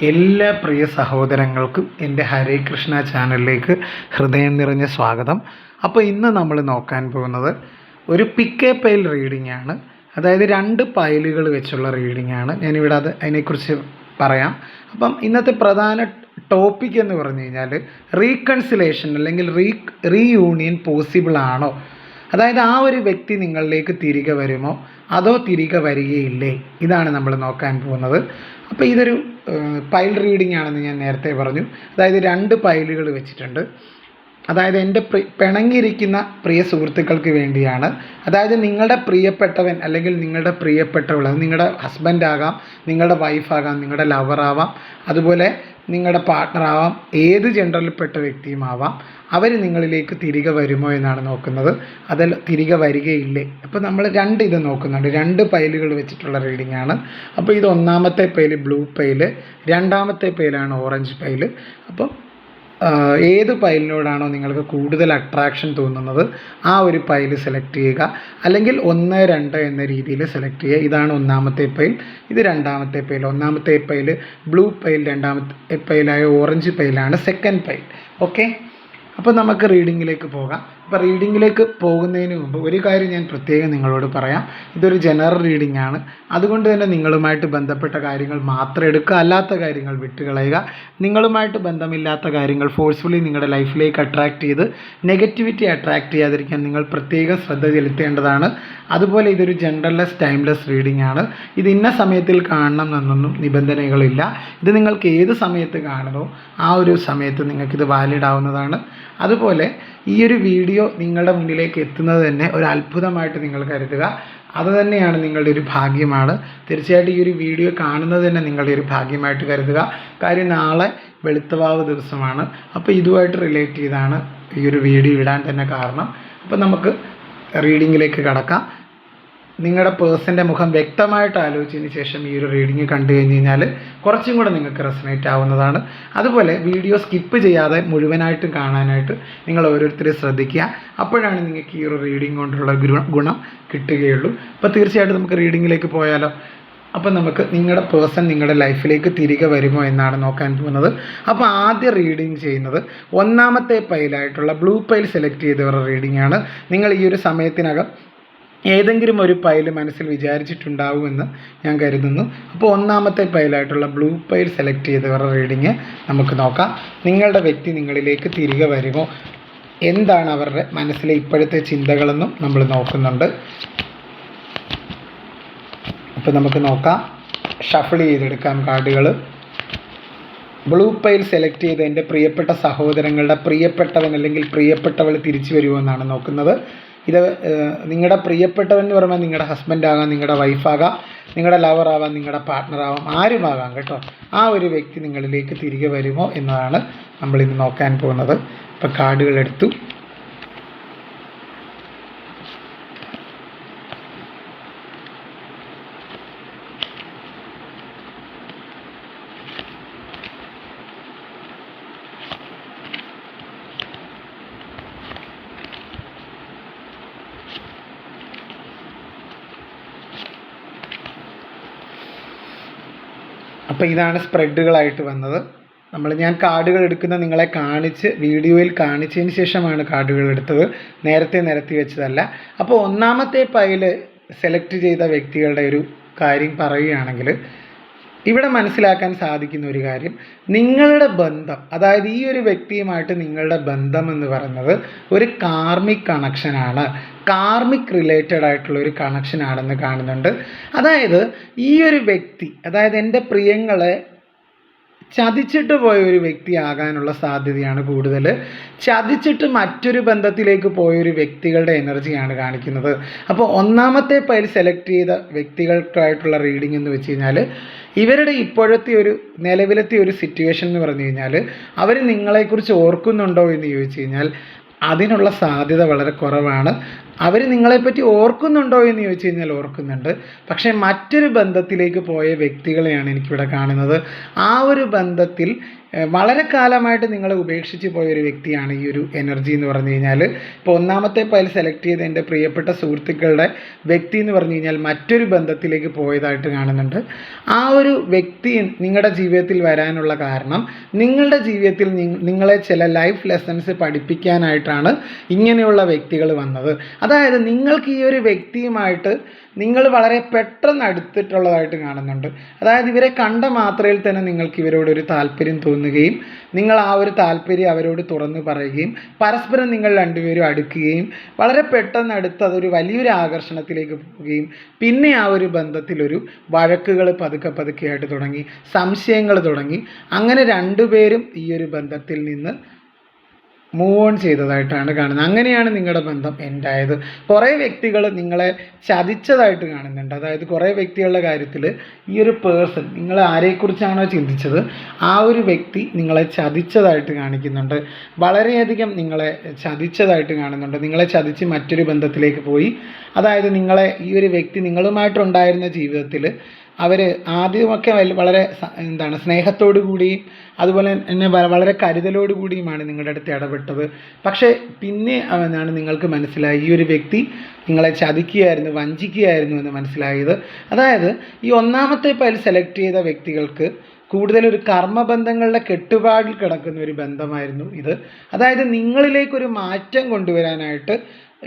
എല്ലാ പ്രിയ സഹോദരങ്ങൾക്കും എൻ്റെ ഹരേ കൃഷ്ണ ചാനലിലേക്ക് ഹൃദയം നിറഞ്ഞ സ്വാഗതം. അപ്പോൾ ഇന്ന് നമ്മൾ നോക്കാൻ പോകുന്നത് ഒരു പിക്ക് എ പൈൽ റീഡിംഗ് ആണ്. അതായത് 2 പൈലുകൾ വെച്ചുള്ള റീഡിംഗ് ആണ്. ഞാനിവിടെ അതിനെക്കുറിച്ച് പറയാം. അപ്പം ഇന്നത്തെ പ്രധാന ടോപ്പിക് എന്ന് പറഞ്ഞു കഴിഞ്ഞാൽ റീകൺസിലേഷൻ അല്ലെങ്കിൽ റീയൂണിയൻ പോസിബിൾ ആണോ, അതായത് ആ ഒരു വ്യക്തി നിങ്ങളിലേക്ക് തിരികെ വരുമോ അതോ തിരികെ വരികയില്ലേ, ഇതാണ് നമ്മൾ നോക്കാൻ പോകുന്നത്. അപ്പോൾ ഇതൊരു പൈൽ റീഡിംഗ് ആണെന്ന് ഞാൻ നേരത്തെ പറഞ്ഞു. അതായത് 2 പൈലുകൾ വെച്ചിട്ടുണ്ട്. അതായത് എൻ്റെ പിണങ്ങിയിരിക്കുന്ന പ്രിയ സുഹൃത്തുക്കൾക്ക് വേണ്ടിയാണ്. അതായത് നിങ്ങളുടെ പ്രിയപ്പെട്ടവൻ അല്ലെങ്കിൽ നിങ്ങളുടെ പ്രിയപ്പെട്ടവൾ, അത് നിങ്ങളുടെ ഹസ്ബൻഡ് ആകാം, നിങ്ങളുടെ വൈഫാകാം, നിങ്ങളുടെ ലവറാവാം, അതുപോലെ നിങ്ങളുടെ പാർട്ട്ണറാവാം, ഏത് ജെൻഡറിൽപ്പെട്ട വ്യക്തിയുമാവാം. അവർ നിങ്ങളിലേക്ക് തിരികെ വരുമോ എന്നാണ് നോക്കുന്നത്, അതിൽ തിരികെ വരികയില്ലേ. അപ്പോൾ നമ്മൾ 2 ഇത് നോക്കുന്നുണ്ട്. 2 പൈലുകൾ വെച്ചിട്ടുള്ള റീഡിംഗ് ആണ്. അപ്പോൾ ഇത് 1ാമത്തെ പൈല് ബ്ലൂ പൈല്, 2ാമത്തെ പൈലാണ് ഓറഞ്ച് പൈല്. അപ്പം ഏത് പൈലിനോടാണോ നിങ്ങൾക്ക് കൂടുതൽ അട്രാക്ഷൻ തോന്നുന്നത് ആ ഒരു പൈല് സെലക്ട് ചെയ്യുക, അല്ലെങ്കിൽ 1, 2 എന്ന രീതിയിൽ സെലക്ട് ചെയ്യുക. ഇതാണ് 1ാമത്തെ പൈൽ, ഇത് 2ാമത്തെ പൈൽ. 1ാമത്തെ പൈല് ബ്ലൂ പൈൽ, 2ാമത്തെ പൈലായ ഓറഞ്ച് പൈലാണ് സെക്കൻഡ് പൈൽ. ഓക്കെ, അപ്പോൾ നമുക്ക് റീഡിങ്ങിലേക്ക് പോകാം. അപ്പോൾ റീഡിങ്ങിലേക്ക് പോകുന്നതിന് മുമ്പ് ഒരു കാര്യം ഞാൻ പ്രത്യേകം നിങ്ങളോട് പറയാം. ഇതൊരു ജനറൽ റീഡിംഗ് ആണ്. അതുകൊണ്ട് തന്നെ നിങ്ങളുമായിട്ട് ബന്ധപ്പെട്ട കാര്യങ്ങൾ മാത്രം എടുക്കുക, അല്ലാത്ത കാര്യങ്ങൾ വിട്ടുകളയുക. നിങ്ങളുമായിട്ട് ബന്ധമില്ലാത്ത കാര്യങ്ങൾ ഫോഴ്സ്ഫുള്ളി നിങ്ങളുടെ ലൈഫിലേക്ക് അട്രാക്റ്റ് ചെയ്ത് നെഗറ്റിവിറ്റി അട്രാക്റ്റ് ചെയ്യാതിരിക്കാൻ നിങ്ങൾ പ്രത്യേകം ശ്രദ്ധ ചെലുത്തേണ്ടതാണ്. അതുപോലെ ഇതൊരു ജനറൽലെസ് ടൈംലെസ് റീഡിംഗ് ആണ്. ഇത് ഇന്ന സമയത്തിൽ കാണണം എന്നൊന്നും നിബന്ധനകളില്ല. ഇത് നിങ്ങൾക്ക് ഏത് സമയത്ത് കാണുന്നോ ആ ഒരു സമയത്ത് നിങ്ങൾക്കിത് വാലിഡ് ആവുന്നതാണ്. അതുപോലെ ഈ ഒരു വീഡിയോ നിങ്ങളുടെ മുന്നിലേക്ക് എത്തുന്നത് തന്നെ ഒരു അത്ഭുതമായിട്ട് നിങ്ങൾ കരുതുക. അതുതന്നെയാണ് നിങ്ങളുടെ ഒരു ഭാഗ്യമാണ്. തീർച്ചയായിട്ടും ഈ ഒരു വീഡിയോ കാണുന്നത് തന്നെ നിങ്ങളുടെ ഒരു ഭാഗ്യമായിട്ട് കരുതുക. കാര്യം നാളെ വെളുത്തവാവ് ദിവസമാണ്. അപ്പോൾ ഇതുമായിട്ട് റിലേറ്റ് ചെയ്താണ് ഈ ഒരു വീഡിയോ ഇടാൻ തന്നെ കാരണം. അപ്പോൾ നമുക്ക് റീഡിങ്ങിലേക്ക് കടക്കാം. നിങ്ങളുടെ പേഴ്സൻ്റെ മുഖം വ്യക്തമായിട്ട് ആലോചിച്ചതിന് ശേഷം ഈ ഒരു റീഡിങ് കണ്ടു കഴിഞ്ഞ് കഴിഞ്ഞാൽ കുറച്ചും കൂടെ നിങ്ങൾക്ക് റെസനേറ്റ് ആവുന്നതാണ്. അതുപോലെ വീഡിയോ സ്കിപ്പ് ചെയ്യാതെ മുഴുവനായിട്ടും കാണാനായിട്ട് നിങ്ങൾ ഓരോരുത്തരും ശ്രദ്ധിക്കുക. അപ്പോഴാണ് നിങ്ങൾക്ക് ഈ ഒരു റീഡിങ് കൊണ്ടുള്ള ഗുണം കിട്ടുകയുള്ളൂ. അപ്പോൾ തീർച്ചയായിട്ടും നമുക്ക് റീഡിങ്ങിലേക്ക് പോയാലോ. അപ്പോൾ നമുക്ക് നിങ്ങളുടെ പേഴ്സൺ നിങ്ങളുടെ ലൈഫിലേക്ക് തിരികെ വരുമോ എന്നാണ് നോക്കാൻ പോകുന്നത്. അപ്പോൾ ആദ്യം റീഡിങ് ചെയ്യുന്നത് 1ാമത്തെ പൈലായിട്ടുള്ള ബ്ലൂ പൈൽ സെലക്ട് ചെയ്തവരുടെ റീഡിംഗ് ആണ്. നിങ്ങൾ ഈ ഒരു സമയത്തിനകം ഏതെങ്കിലും ഒരു പൈല് മനസ്സിൽ വിചാരിച്ചിട്ടുണ്ടാവുമെന്ന് ഞാൻ കരുതുന്നു. അപ്പോൾ 1ാമത്തെ പൈലായിട്ടുള്ള ബ്ലൂ പൈൽ സെലക്ട് ചെയ്തവരുടെ റീഡിങ് നമുക്ക് നോക്കാം. നിങ്ങളുടെ വ്യക്തി നിങ്ങളിലേക്ക് തിരികെ വരുമോ, എന്താണ് അവരുടെ മനസ്സിലെ ഇപ്പോഴത്തെ ചിന്തകളെന്നും നമ്മൾ നോക്കുന്നുണ്ട്. അപ്പോൾ നമുക്ക് നോക്കാം. ഷഫിൾ ചെയ്തെടുക്കാം കാർഡുകൾ. ബ്ലൂ പൈൽ സെലക്ട് ചെയ്ത് എൻ്റെ പ്രിയപ്പെട്ട സഹോദരങ്ങളുടെ പ്രിയപ്പെട്ടവൻ അല്ലെങ്കിൽ പ്രിയപ്പെട്ടവൾ തിരിച്ചു വരുമോ എന്നാണ് നോക്കുന്നത്. ഇത് നിങ്ങളുടെ പ്രിയപ്പെട്ടവൻ എന്ന് പറയുമ്പോൾ നിങ്ങളുടെ ഹസ്ബൻഡ് ആകാം, നിങ്ങളുടെ വൈഫാകാം, നിങ്ങളുടെ ലവറാവാം, നിങ്ങളുടെ പാർട്ട്ണറാവാം, ആരുമാകാം കേട്ടോ. ആ ഒരു വ്യക്തി നിങ്ങളിലേക്ക് തിരികെ വരുമോ എന്നതാണ് നമ്മളിന്ന് നോക്കാൻ പോകുന്നത്. ഇപ്പോൾ കാർഡുകൾ എടുത്തു. അപ്പോൾ ഇതാണ് സ്പ്രെഡുകളായിട്ട് വന്നത്. ഞാൻ കാർഡുകൾ എടുക്കുന്ന നിങ്ങളെ വീഡിയോയിൽ കാണിച്ചതിന് ശേഷമാണ് കാർഡുകൾ എടുത്തത്, നേരത്തെ നിരത്തി വെച്ചതല്ല. അപ്പോൾ 1ാമത്തെ പൈല് സെലക്ട് ചെയ്ത വ്യക്തികളുടെ ഒരു കാര്യം പറയുകയാണെങ്കിൽ ഇവിടെ മനസ്സിലാക്കാൻ സാധിക്കുന്ന ഒരു കാര്യം, നിങ്ങളുടെ ബന്ധം, അതായത് ഈ ഒരു വ്യക്തിയുമായിട്ട് നിങ്ങളുടെ ബന്ധം എന്ന് പറയുന്നത് ഒരു കാർമിക് കണക്ഷനാണ്, കാർമിക് റിലേറ്റഡ് ആയിട്ടുള്ള ഒരു കണക്ഷൻ ആണെന്ന് കാണുന്നുണ്ട്. അതായത് ഈ ഒരു വ്യക്തി, അതായത് എൻ്റെ പ്രിയങ്ങളെ ചതിച്ചിട്ട് പോയ ഒരു വ്യക്തി ആകാനുള്ള സാധ്യതയാണ് കൂടുതൽ. ചതിച്ചിട്ട് മറ്റൊരു ബന്ധത്തിലേക്ക് പോയൊരു വ്യക്തികളുടെ എനർജിയാണ് കാണിക്കുന്നത്. അപ്പോൾ 1ാമത്തെ പൈൽ സെലക്ട് ചെയ്ത വ്യക്തികൾക്കായിട്ടുള്ള റീഡിംഗ് എന്ന് വെച്ച് കഴിഞ്ഞാൽ ഇവരുടെ ഇപ്പോഴത്തെ ഒരു നിലവിലത്തെ ഒരു സിറ്റുവേഷൻ എന്ന് പറഞ്ഞു കഴിഞ്ഞാൽ അവർ നിങ്ങളെക്കുറിച്ച് ഓർക്കുന്നുണ്ടോ എന്ന് ചോദിച്ചു കഴിഞ്ഞാൽ അതിനുള്ള സാധ്യത വളരെ കുറവാണ്. അവർ നിങ്ങളെപ്പറ്റി ഓർക്കുന്നുണ്ടോ എന്ന് ചോദിച്ചു കഴിഞ്ഞാൽ ഓർക്കുന്നുണ്ട്. പക്ഷേ മറ്റൊരു ബന്ധത്തിലേക്ക് പോയ വ്യക്തികളെയാണ് എനിക്കിവിടെ കാണുന്നത്. ആ ഒരു ബന്ധത്തിൽ വളരെ കാലമായിട്ട് നിങ്ങളെ ഉപേക്ഷിച്ച് പോയൊരു വ്യക്തിയാണ് ഈ ഒരു എനർജി എന്ന് പറഞ്ഞു കഴിഞ്ഞാൽ. ഇപ്പോൾ ഒന്നാമത്തെ പൈൽ സെലക്ട് ചെയ്ത എൻ്റെ പ്രിയപ്പെട്ട സുഹൃത്തുക്കളുടെ വ്യക്തി എന്ന് പറഞ്ഞു കഴിഞ്ഞാൽ മറ്റൊരു ബന്ധത്തിലേക്ക് പോയതായിട്ട് കാണുന്നുണ്ട്. ആ ഒരു വ്യക്തി നിങ്ങളുടെ ജീവിതത്തിൽ വരാനുള്ള കാരണം നിങ്ങളുടെ ജീവിതത്തിൽ നിങ്ങളെ ചില ലൈഫ് ലെസൺസ് പഠിപ്പിക്കാനായിട്ടാണ് ഇങ്ങനെയുള്ള വ്യക്തികൾ വന്നത്. അതായത് നിങ്ങൾക്ക് ഈ ഒരു വ്യക്തിയുമായിട്ട് നിങ്ങൾ വളരെ പെട്ടെന്ന് അടുത്തിട്ടുള്ളതായിട്ട് കാണുന്നുണ്ട്. അതായത് ഇവരെ കണ്ട മാത്രയിൽ തന്നെ നിങ്ങൾക്ക് ഇവരോടൊരു താല്പര്യം തോന്നുകയും നിങ്ങൾ ആ ഒരു താല്പര്യം അവരോട് തുറന്നു പറയുകയും പരസ്പരം നിങ്ങൾ രണ്ടുപേരും അടുക്കുകയും വളരെ പെട്ടെന്ന് അടുത്ത് അതൊരു വലിയൊരു ആകർഷണത്തിലേക്ക് പോവുകയും പിന്നെ ആ ഒരു ബന്ധത്തിലൊരു വഴക്കുകൾ പതുക്കെ തുടങ്ങി, സംശയങ്ങൾ തുടങ്ങി. അങ്ങനെ രണ്ടുപേരും ഈ ഒരു ബന്ധത്തിൽ നിന്ന് മൂവ് ഓൺ ചെയ്തതായിട്ടാണ് കാണുന്നത്. അങ്ങനെയാണ് നിങ്ങളുടെ ബന്ധം എൻഡായത്. കുറേ വ്യക്തികൾ നിങ്ങളെ ചതിച്ചതായിട്ട് കാണുന്നുണ്ട്. അതായത് കുറേ വ്യക്തികളുടെ കാര്യത്തിൽ ഈ ഒരു പേഴ്സൺ നിങ്ങൾ ആരെക്കുറിച്ചാണോ ചിന്തിച്ചത് ആ ഒരു വ്യക്തി നിങ്ങളെ ചതിച്ചതായിട്ട് കാണിക്കുന്നുണ്ട്. വളരെയധികം നിങ്ങളെ ചതിച്ചതായിട്ട് കാണുന്നുണ്ട്. നിങ്ങളെ ചതിച്ച് മറ്റൊരു ബന്ധത്തിലേക്ക് പോയി. അതായത് നിങ്ങളെ ഈ ഒരു വ്യക്തി നിങ്ങളുമായിട്ടുണ്ടായിരുന്ന ജീവിതത്തിൽ അവർ ആദ്യമൊക്കെ വളരെ സ്നേഹത്തോടു കൂടിയും അതുപോലെ തന്നെ വളരെ കരുതലോടു കൂടിയുമാണ് നിങ്ങളുടെ അടുത്ത് ഇടപെട്ടത്. പക്ഷേ പിന്നെ നിങ്ങൾക്ക് മനസ്സിലായി ഈ ഒരു വ്യക്തി നിങ്ങളെ ചതിക്കുകയായിരുന്നു, വഞ്ചിക്കുകയായിരുന്നു എന്ന് മനസ്സിലായത്. അതായത് ഈ ഒന്നാമത്തെ പൈൽ സെലക്ട് ചെയ്ത വ്യക്തികൾക്ക് കൂടുതലൊരു കർമ്മബന്ധങ്ങളുടെ കെട്ടുപാടിൽ കിടക്കുന്ന ഒരു ബന്ധമായിരുന്നു ഇത്. അതായത് നിങ്ങളിലേക്കൊരു മാറ്റം കൊണ്ടുവരാനായിട്ട്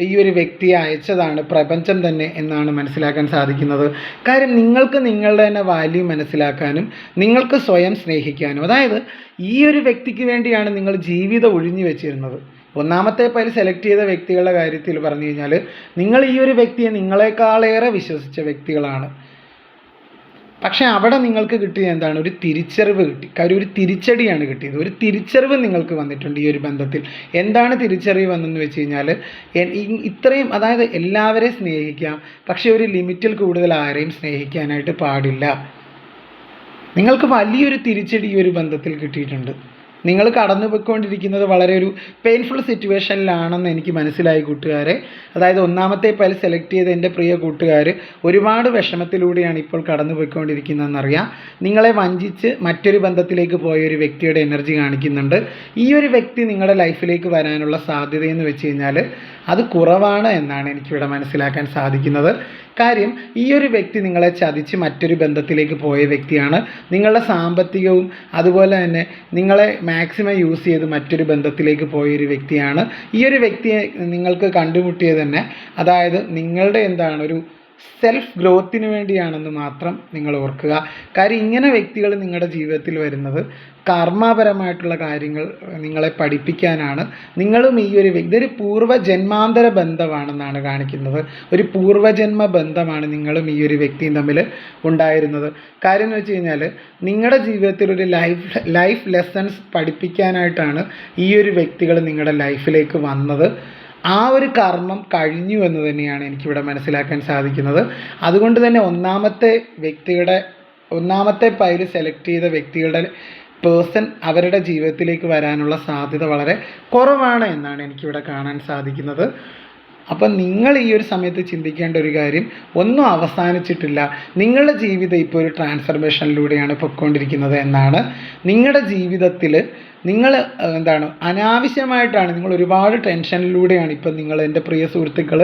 ഈ ഒരു വ്യക്തിയെ അയച്ചതാണ് പ്രപഞ്ചം തന്നെ എന്നാണ് മനസ്സിലാക്കാൻ സാധിക്കുന്നത്. കാര്യം നിങ്ങൾക്ക് നിങ്ങളുടെ തന്നെ വാല്യൂ മനസ്സിലാക്കാനും നിങ്ങൾക്ക് സ്വയം സ്നേഹിക്കാനും, അതായത് ഈ ഒരു വ്യക്തിക്ക് വേണ്ടിയാണ് നിങ്ങൾ ജീവിതം ഒഴിഞ്ഞു വെച്ചിരുന്നത്. ഒന്നാമത്തെ പൈൽ സെലക്ട് ചെയ്ത വ്യക്തികളുടെ കാര്യത്തിൽ പറഞ്ഞു കഴിഞ്ഞാൽ നിങ്ങൾ ഈ ഒരു വ്യക്തിയെ നിങ്ങളെക്കാളേറെ വിശ്വസിച്ച വ്യക്തികളാണ്. പക്ഷേ അവിടെ നിങ്ങൾക്ക് കിട്ടിയത് എന്താണ്? ഒരു തിരിച്ചറിവ് കിട്ടി. കാര്യം ഒരു തിരിച്ചടിയാണ് കിട്ടിയത്. ഒരു തിരിച്ചറിവ് നിങ്ങൾക്ക് വന്നിട്ടുണ്ട് ഈ ഒരു ബന്ധത്തിൽ. എന്താണ് തിരിച്ചറിവ് വന്നെന്ന് വെച്ച് കഴിഞ്ഞാൽ ഇത്രയും, അതായത് എല്ലാവരെയും സ്നേഹിക്കാം, പക്ഷേ ഒരു ലിമിറ്റിൽ കൂടുതൽ ആരെയും സ്നേഹിക്കാനായിട്ട് പാടില്ല. നിങ്ങൾക്ക് വലിയൊരു തിരിച്ചടി ഈ ഒരു ബന്ധത്തിൽ കിട്ടിയിട്ടുണ്ട്. നിങ്ങൾ കടന്നു പോയിക്കൊണ്ടിരിക്കുന്നത് വളരെ ഒരു പെയിൻഫുൾ സിറ്റുവേഷനിലാണെന്ന് എനിക്ക് മനസ്സിലായി കൂട്ടുകാരെ. അതായത് ഒന്നാമത്തെ പൈൽ സെലക്ട് ചെയ്ത എൻ്റെ പ്രിയ കൂട്ടുകാർ ഒരുപാട് വിഷമത്തിലൂടെയാണ് ഇപ്പോൾ കടന്നു പോയിക്കൊണ്ടിരിക്കുന്നതെന്നറിയാം. നിങ്ങളെ വഞ്ചിച്ച് മറ്റൊരു ബന്ധത്തിലേക്ക് പോയ ഒരു വ്യക്തിയുടെ എനർജി കാണിക്കുന്നുണ്ട്. ഈ ഒരു വ്യക്തി നിങ്ങളുടെ ലൈഫിലേക്ക് വരാനുള്ള സാധ്യതയെന്ന് വെച്ച് കഴിഞ്ഞാൽ അത് കുറവാണ് എന്നാണ് എനിക്കിവിടെ മനസ്സിലാക്കാൻ സാധിക്കുന്നത്. കാര്യം ഈ ഒരു വ്യക്തി നിങ്ങളെ ചതിച്ച് മറ്റൊരു ബന്ധത്തിലേക്ക് പോയ വ്യക്തിയാണ്. നിങ്ങളുടെ സാമ്പത്തികവും അതുപോലെ തന്നെ നിങ്ങളെ മാക്സിമം യൂസ് ചെയ്ത് മറ്റൊരു ബന്ധത്തിലേക്ക് പോയൊരു വ്യക്തിയാണ്. ഈ ഒരു വ്യക്തിയെ നിങ്ങൾക്ക് കണ്ടുമുട്ടിയത് തന്നെ അതായത് നിങ്ങളുടെ ഒരു സെൽഫ് ഗ്രോത്തിന് വേണ്ടിയാണെന്ന് മാത്രം നിങ്ങൾ ഓർക്കുക. കാര്യം ഇങ്ങനെ വ്യക്തികൾ നിങ്ങളുടെ ജീവിതത്തിൽ വരുന്നത് കർമ്മപരമായിട്ടുള്ള കാര്യങ്ങൾ നിങ്ങളെ പഠിപ്പിക്കാനാണ്. നിങ്ങളും ഈ ഒരു വ്യക്തി ഇതൊരു പൂർവ്വജന്മാന്തര ബന്ധമാണെന്നാണ് കാണിക്കുന്നത്. ഒരു പൂർവ്വജന്മ ബന്ധമാണ് നിങ്ങളും ഈ ഒരു വ്യക്തിയും തമ്മിൽ ഉണ്ടായിരുന്നത്. കാര്യം എന്ന് വെച്ച് കഴിഞ്ഞാൽ നിങ്ങളുടെ ജീവിതത്തിൽ ഒരു ലൈഫ് ലെസൺസ് പഠിപ്പിക്കാനായിട്ടാണ് ഈ ഒരു വ്യക്തികൾ നിങ്ങളുടെ ലൈഫിലേക്ക് വന്നത്. ആ ഒരു കർമ്മം കഴിഞ്ഞു എന്ന് തന്നെയാണ് എനിക്കിവിടെ മനസ്സിലാക്കാൻ സാധിക്കുന്നത്. അതുകൊണ്ട് തന്നെ ഒന്നാമത്തെ പൈൽ സെലക്ട് ചെയ്ത വ്യക്തികളുടെ പേഴ്സൺ അവരുടെ ജീവിതത്തിലേക്ക് വരാനുള്ള സാധ്യത വളരെ കുറവാണ് എന്നാണ് എനിക്കിവിടെ കാണാൻ സാധിക്കുന്നത്. അപ്പം നിങ്ങൾ ഈ ഒരു സമയത്ത് ചിന്തിക്കേണ്ട ഒരു കാര്യം, ഒന്നും അവസാനിച്ചിട്ടില്ല. നിങ്ങളുടെ ജീവിതം ഇപ്പോൾ ഒരു ട്രാൻസ്ഫർമേഷനിലൂടെയാണ് പൊയ്ക്കൊണ്ടിരിക്കുന്നത് എന്നാണ്. നിങ്ങളുടെ ജീവിതത്തിൽ നിങ്ങൾ അനാവശ്യമായിട്ടാണ്, നിങ്ങൾ ഒരുപാട് ടെൻഷനിലൂടെയാണ് ഇപ്പം എൻ്റെ പ്രിയ സുഹൃത്തുക്കൾ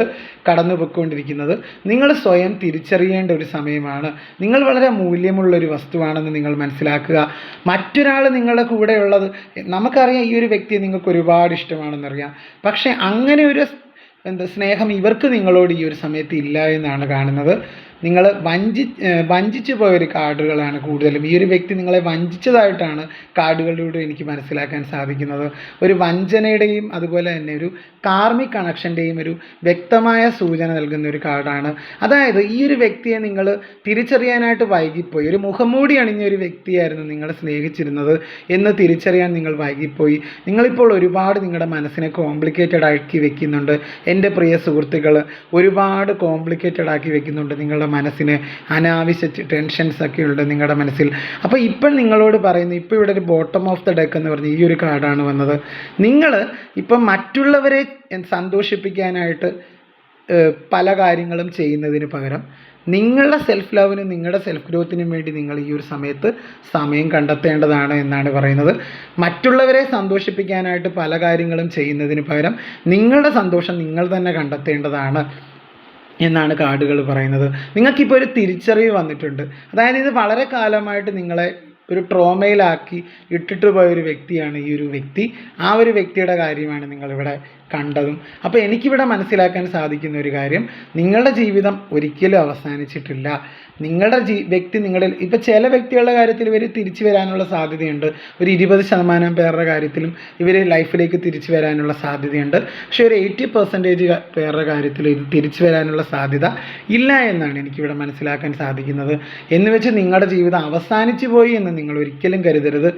കടന്നു പോയിക്കൊണ്ടിരിക്കുന്നത്. നിങ്ങൾ സ്വയം തിരിച്ചറിയേണ്ട ഒരു സമയമാണ്. നിങ്ങൾ വളരെ മൂല്യമുള്ളൊരു വസ്തുവാണെന്ന് നിങ്ങൾ മനസ്സിലാക്കുക. മറ്റൊരാൾ നിങ്ങളുടെ കൂടെയുള്ളത്, നമുക്കറിയാം ഈ ഒരു വ്യക്തിയെ നിങ്ങൾക്ക് ഒരുപാട് ഇഷ്ടമാണെന്നറിയാം. പക്ഷേ അങ്ങനെ ഒരു സ്നേഹം ഇവർക്ക് നിങ്ങളോട് ഈ ഒരു സമയത്ത് ഇല്ല എന്നാണ് കാണുന്നത്. നിങ്ങൾ വഞ്ചിച്ചു പോയൊരു കാർഡുകളാണ് കൂടുതലും. ഈ ഒരു വ്യക്തി നിങ്ങളെ വഞ്ചിച്ചതായിട്ടാണ് കാർഡുകളിലൂടെ എനിക്ക് മനസ്സിലാക്കാൻ സാധിക്കുന്നത്. ഒരു വഞ്ചനയുടെയും അതുപോലെ തന്നെ ഒരു കാർമിക് കണക്ഷൻ്റെയും ഒരു വ്യക്തമായ സൂചന നൽകുന്ന ഒരു കാർഡാണ്. അതായത് ഈ ഒരു വ്യക്തിയെ നിങ്ങൾ തിരിച്ചറിയാനായിട്ട് വൈകിപ്പോയി. ഒരു മുഖംമൂടി അണിഞ്ഞ ഒരു വ്യക്തിയായിരുന്നു നിങ്ങൾ സ്നേഹിച്ചിരുന്നത് എന്ന് തിരിച്ചറിയാൻ നിങ്ങൾ വൈകിപ്പോയി. നിങ്ങളിപ്പോൾ ഒരുപാട് നിങ്ങളുടെ മനസ്സിനെ കോംപ്ലിക്കേറ്റഡ് ആക്കി വെക്കുന്നുണ്ട്. എൻ്റെ പ്രിയ സുഹൃത്തുക്കൾ ഒരുപാട് കോംപ്ലിക്കേറ്റഡ് ആക്കി വെക്കുന്നുണ്ട് നിങ്ങളുടെ നിങ്ങളുടെ മനസ്സിന് അനാവശ്യ ടെൻഷൻസൊക്കെ ഉണ്ട് നിങ്ങളുടെ മനസ്സിൽ. അപ്പോൾ ഇപ്പോൾ നിങ്ങളോട് പറയുന്നു, ഇപ്പോൾ ഇവിടെ ഒരു ബോട്ടം ഓഫ് ദ ഡെക്ക് എന്ന് പറഞ്ഞ് ഈ ഒരു കാർഡാണ് വന്നത്. നിങ്ങൾ ഇപ്പം മറ്റുള്ളവരെ സന്തോഷിപ്പിക്കാനായിട്ട് പല കാര്യങ്ങളും ചെയ്യുന്നതിന് പകരം നിങ്ങളുടെ സെൽഫ് ലവിനും നിങ്ങളുടെ സെൽഫ് ഗ്രോത്തിനും വേണ്ടി നിങ്ങൾ ഈ ഒരു സമയത്ത് സമയം കണ്ടെത്തേണ്ടതാണ് എന്നാണ് പറയുന്നത്. മറ്റുള്ളവരെ സന്തോഷിപ്പിക്കാനായിട്ട് പല കാര്യങ്ങളും ചെയ്യുന്നതിന് പകരം നിങ്ങളുടെ സന്തോഷം നിങ്ങൾ തന്നെ കണ്ടെത്തേണ്ടതാണ് എന്നാണ് കാർഡുകൾ പറയുന്നത്. നിങ്ങൾക്കിപ്പോൾ ഒരു തിരിച്ചറിവ് വന്നിട്ടുണ്ട്. അതായത് ഇത് വളരെ കാലമായിട്ട് നിങ്ങളെ ഒരു ട്രോമയിലാക്കി ഇട്ടിട്ട് പോയ ഒരു വ്യക്തിയാണ് ഈ ഒരു വ്യക്തി. ആ ഒരു വ്യക്തിയുടെ കാര്യമാണ് നിങ്ങളിവിടെ കണ്ടതും. അപ്പോൾ എനിക്കിവിടെ മനസ്സിലാക്കാൻ സാധിക്കുന്ന ഒരു കാര്യം, നിങ്ങളുടെ ജീവിതം ഒരിക്കലും അവസാനിച്ചിട്ടില്ല. നിങ്ങളുടെ വ്യക്തി നിങ്ങളിൽ ഇപ്പോൾ ചില വ്യക്തികളുടെ കാര്യത്തിൽ ഇവർ തിരിച്ചു വരാനുള്ള സാധ്യതയുണ്ട്. ഒരു 20% പേരുടെ കാര്യത്തിലും ഇവർ ലൈഫിലേക്ക് തിരിച്ചു വരാനുള്ള സാധ്യതയുണ്ട്. പക്ഷേ ഒരു 80% പേരുടെ കാര്യത്തിൽ ഇത് തിരിച്ചു വരാനുള്ള സാധ്യത ഇല്ല എന്നാണ് എനിക്കിവിടെ മനസ്സിലാക്കാൻ സാധിക്കുന്നത്. എന്ന് വെച്ച് നിങ്ങളുടെ ജീവിതം അവസാനിച്ചു പോയി എന്ന് നിങ്ങൾ ഒരിക്കലും കരുതരുത്.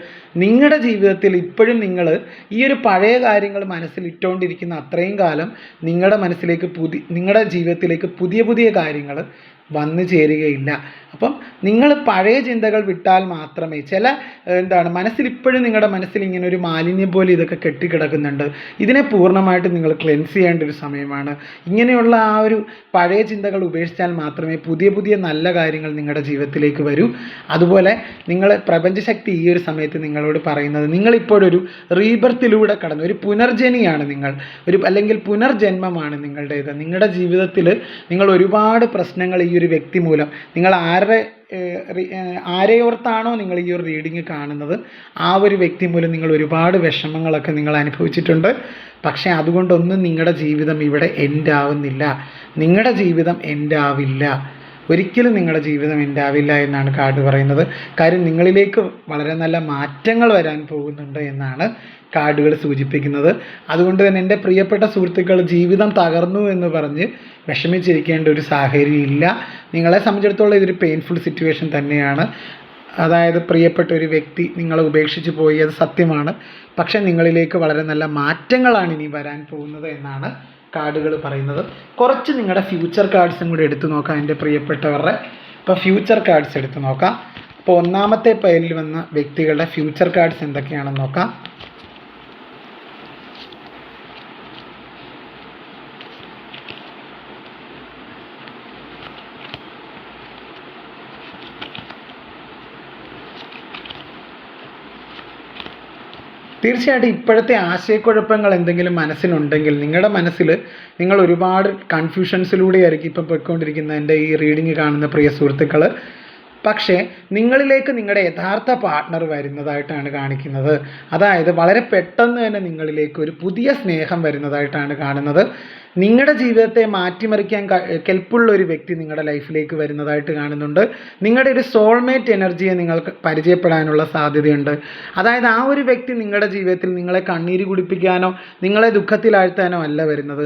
നിങ്ങളുടെ ജീവിതത്തിൽ ഇപ്പോഴും നിങ്ങൾ ഈ ഒരു പഴയ കാര്യങ്ങൾ മനസ്സിലിട്ടുകൊണ്ടിരിക്കുന്ന അത്രയും കാലം നിങ്ങളുടെ മനസ്സിലേക്ക് നിങ്ങളുടെ ജീവിതത്തിലേക്ക് പുതിയ പുതിയ കാര്യങ്ങൾ വന്നു ചേരുകയില്ല. അപ്പം നിങ്ങൾ പഴയ ചിന്തകൾ വിട്ടാൽ മാത്രമേ മനസ്സിൽ ഇപ്പോഴും നിങ്ങളുടെ മനസ്സിൽ ഇങ്ങനെ ഒരു മാലിന്യം പോലെ ഇതൊക്കെ കെട്ടിക്കിടക്കുന്നുണ്ട്. ഇതിനെ പൂർണ്ണമായിട്ട് നിങ്ങൾ ക്ലെൻസ് ചെയ്യേണ്ട ഒരു സമയമാണ്. ഇങ്ങനെയുള്ള ആ ഒരു പഴയ ചിന്തകൾ ഉപേക്ഷിച്ചാൽ മാത്രമേ പുതിയ പുതിയ നല്ല കാര്യങ്ങൾ നിങ്ങളുടെ ജീവിതത്തിലേക്ക് വരൂ. അതുപോലെ പ്രപഞ്ചശക്തി ഈ ഒരു സമയത്ത് നിങ്ങളോട് പറയുന്നത്, നിങ്ങളിപ്പോഴൊരു റീബർത്തിലൂടെ കടന്നു, ഒരു പുനർജനിയാണ് നിങ്ങൾ, അല്ലെങ്കിൽ പുനർജന്മമാണ് നിങ്ങളുടേത്. നിങ്ങളുടെ ജീവിതത്തിൽ നിങ്ങൾ ഒരുപാട് പ്രശ്നങ്ങൾ ഈ ഒരു വ്യക്തി മൂലം, നിങ്ങൾ ആരെയോർത്താണോ നിങ്ങൾ ഈ ഒരു റീഡിങ് കാണുന്നത്, ആ ഒരു വ്യക്തി മൂലം നിങ്ങൾ ഒരുപാട് വിഷമങ്ങളൊക്കെ നിങ്ങൾ അനുഭവിച്ചിട്ടുണ്ട്. പക്ഷേ അതുകൊണ്ടൊന്നും നിങ്ങളുടെ ജീവിതം ഇവിടെ എൻഡ് ആവുന്നില്ല. നിങ്ങളുടെ ജീവിതം എൻഡ് ആവില്ല. ഒരിക്കലും നിങ്ങളുടെ ജീവിതം എൻഡ് ആവില്ല എന്നാണ് കാർഡ് പറയുന്നത്. കാര്യം നിങ്ങളിലേക്ക് വളരെ നല്ല മാറ്റങ്ങൾ വരാൻ പോകുന്നുണ്ട് എന്നാണ് കാർഡുകൾ സൂചിപ്പിക്കുന്നത്. അതുകൊണ്ട് തന്നെ എൻ്റെ പ്രിയപ്പെട്ട സുഹൃത്തുക്കൾ, ജീവിതം തകർന്നു എന്ന് പറഞ്ഞ് വിഷമിച്ചിരിക്കേണ്ട ഒരു സാഹചര്യം ഇല്ല. നിങ്ങളെ സംബന്ധിച്ചിടത്തോളം ഇതൊരു പെയിൻഫുൾ സിറ്റുവേഷൻ തന്നെയാണ്. അതായത് പ്രിയപ്പെട്ട ഒരു വ്യക്തി നിങ്ങളെ ഉപേക്ഷിച്ച് പോയി, അത് സത്യമാണ്. പക്ഷേ നിങ്ങളിലേക്ക് വളരെ നല്ല മാറ്റങ്ങളാണ് ഇനി വരാൻ പോകുന്നത് എന്നാണ് കാർഡുകൾ പറയുന്നത്. കുറച്ച് നിങ്ങളുടെ ഫ്യൂച്ചർ കാർഡ്സും കൂടി എടുത്തു നോക്കാം എൻ്റെ പ്രിയപ്പെട്ടവരുടെ. ഇപ്പോൾ ഫ്യൂച്ചർ കാർഡ്സ് എടുത്ത് നോക്കാം. അപ്പോൾ ഒന്നാമത്തെ പൈലിൽ വന്ന വ്യക്തികളുടെ ഫ്യൂച്ചർ കാർഡ്സ് എന്തൊക്കെയാണെന്ന് നോക്കാം. തീർച്ചയായിട്ടും ഇപ്പോഴത്തെ ആശയക്കുഴപ്പങ്ങൾ എന്തെങ്കിലും മനസ്സിലുണ്ടെങ്കിൽ, നിങ്ങളുടെ മനസ്സിൽ നിങ്ങൾ ഒരുപാട് കൺഫ്യൂഷൻസിലൂടെയായിരിക്കും ഇപ്പം പോയിക്കൊണ്ടിരിക്കുന്ന എൻ്റെ ഈ റീഡിങ് കാണുന്ന പ്രിയ സുഹൃത്തുക്കൾ. പക്ഷേ നിങ്ങളിലേക്ക് നിങ്ങളുടെ യഥാർത്ഥ പാർട്ട്ണർ വരുന്നതായിട്ടാണ് കാണിക്കുന്നത്. അതായത് വളരെ പെട്ടെന്ന് തന്നെ നിങ്ങളിലേക്ക് ഒരു പുതിയ സ്നേഹം വരുന്നതായിട്ടാണ് കാണുന്നത്. നിങ്ങളുടെ ജീവിതത്തെ മാറ്റിമറിക്കാൻ കെൽപ്പുള്ള ഒരു വ്യക്തി നിങ്ങളുടെ ലൈഫിലേക്ക് വരുന്നതായിട്ട് കാണുന്നുണ്ട്. നിങ്ങളുടെ ഒരു സോൾമേറ്റ് എനർജിയെ നിങ്ങൾക്ക് പരിചയപ്പെടാനുള്ള സാധ്യതയുണ്ട്. അതായത് ആ ഒരു വ്യക്തി നിങ്ങളുടെ ജീവിതത്തിൽ നിങ്ങളെ കണ്ണീര് കുടിപ്പിക്കാനോ നിങ്ങളെ ദുഃഖത്തിലാഴ്ത്താനോ അല്ല വരുന്നത്.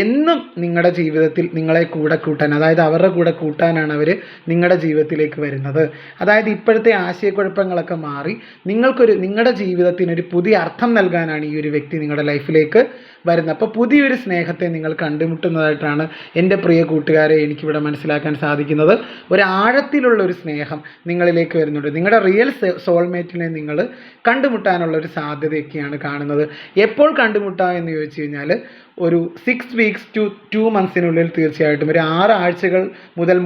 എന്നും നിങ്ങളുടെ ജീവിതത്തിൽ നിങ്ങളെ കൂടെ കൂട്ടാൻ, അതായത് അവരുടെ കൂടെ കൂട്ടാനാണ് അവർ നിങ്ങളുടെ ജീവിതത്തിലേക്ക് വരുന്നത്. അതായത് ഇപ്പോഴത്തെ ആശയക്കുഴപ്പങ്ങളൊക്കെ മാറി നിങ്ങളുടെ ജീവിതത്തിനൊരു പുതിയ അർത്ഥം നൽകാനാണ് ഈ ഒരു വ്യക്തി നിങ്ങളുടെ ലൈഫിലേക്ക് വരുന്നത്. അപ്പോൾ പുതിയൊരു സ്നേഹത്തെ നിങ്ങൾ കണ്ടുമുട്ടുന്നതായിട്ടാണ് എൻ്റെ പ്രിയ കൂട്ടുകാരെ എനിക്കിവിടെ മനസ്സിലാക്കാൻ സാധിക്കുന്നത്. ഒരു ആഴത്തിലുള്ള ഒരു സ്നേഹം നിങ്ങളിലേക്ക് വരുന്നുണ്ട്. നിങ്ങളുടെ റിയൽ സോൾമേറ്റിനെ നിങ്ങൾ കണ്ടുമുട്ടാനുള്ള ഒരു സാധ്യതയൊക്കെയാണ് കാണുന്നത്. എപ്പോൾ കണ്ടുമുട്ടാം എന്ന് ചോദിച്ചു കഴിഞ്ഞാൽ ഒരു 6 weeks to 2 months തീർച്ചയായിട്ടും, ഒരു 6 ആഴ്ചകൾ മുതൽ